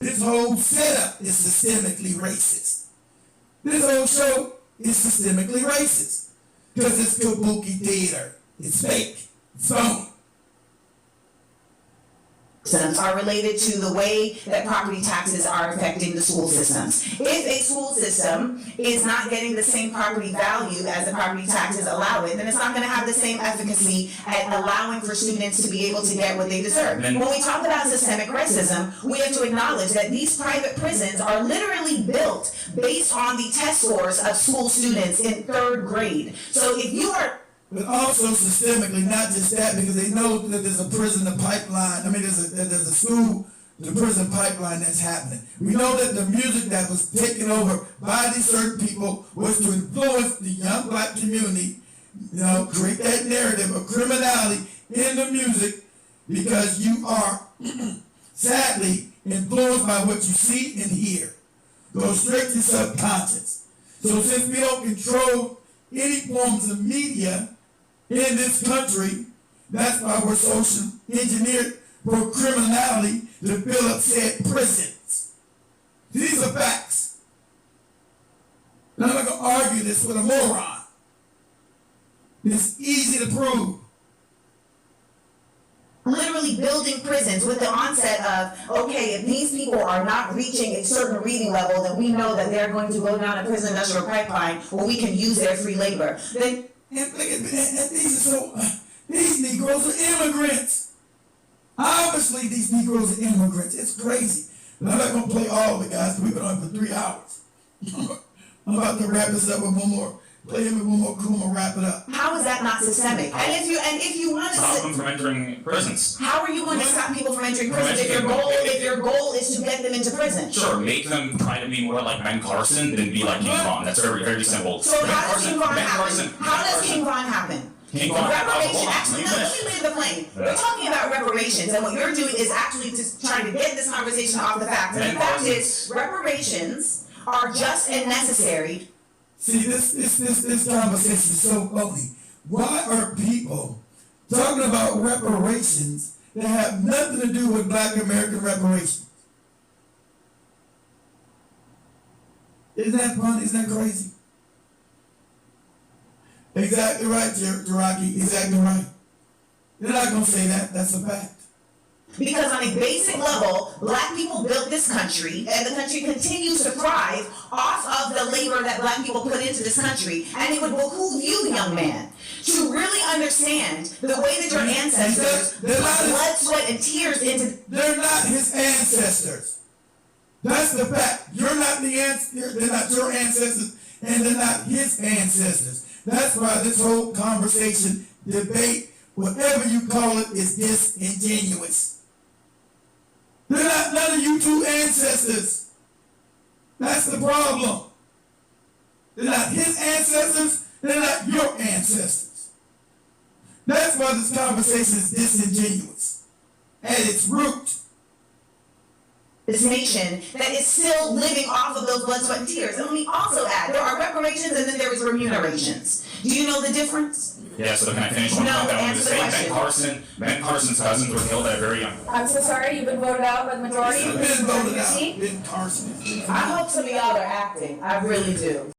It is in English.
This whole setup is systemically racist. This whole show is systemically racist. Because it's kabuki theater. It's fake. It's phony. Are related to the way that property taxes are affecting the school systems. If a school system is not getting the same property value as the property taxes allow it, then it's not going to have the same efficacy at allowing for students to be able to get what they deserve. When we talk about systemic racism, we have to acknowledge that these private prisons are literally built based on the test scores of school students in 3rd grade. So if you are but also systemically, not just that, because they know that there's a prison pipeline. There's a school to prison pipeline that's happening. We know that the music that was taken over by these certain people was to influence the young black community, create that narrative of criminality in the music, because you are sadly influenced by what you see and hear. Goes straight to subconscious. So since we don't control any forms of media in this country, that's why we're social engineered for criminality to fill up said prisons. These are facts. And I'm not going to argue this with a moron. It's easy to prove. Literally building prisons with the onset of, okay, if these people are not reaching a certain reading level, then we know that they're going to go down a prison industrial pipeline where we can use their free labor. Then these Negroes are immigrants. Obviously, these Negroes are immigrants. It's crazy. But I'm not going to play all of it, guys. We've been on for 3 hours. I'm about to wrap this up with one more. Play him with one more cool and wrap it up. How is that not systemic? And if you want to stop them from entering prisons. How are you going to stop people from entering prisons if your goal is to get them into prison? Sure, make them try to be more like Ben Carson than be like King Von. That's very, very simple. So how does King Von happen? How does King Von happen? Reparation, actually, no, let me land the plane. We're talking about reparations, and what you're doing is actually just trying to get this conversation off the facts. And the fact is, reparations are just and necessary. See, this conversation is so phony. Why are people talking about reparations that have nothing to do with Black American reparations? Isn't that funny? Isn't that crazy? Exactly right, Jiraki. Exactly right. They're not going to say that. That's a fact. Because on a basic level, black people built this country, and the country continues to thrive off of the labor that black people put into this country. And it would behoove you, young man, to really understand the way that your ancestors put blood, sweat, and tears into. They're not his ancestors. That's the fact. You're not they're not your ancestors, and they're not his ancestors. That's why this whole conversation, debate, whatever you call it, is disingenuous. They're not none of you two ancestors. That's the problem. They're not his ancestors. They're not your ancestors. That's why this conversation is disingenuous at its root. This nation that is still living off of those blood, sweat, and tears. And let me also add, there are reparations and then there is remunerations. Do you know the difference? Yeah, so can I finish one point? I want to say Ben Carson's cousins were killed at a very young age. I'm so sorry, you've been voted out by the majority. You've been voted out. Ben Carson. I hope some of y'all are acting. I really do.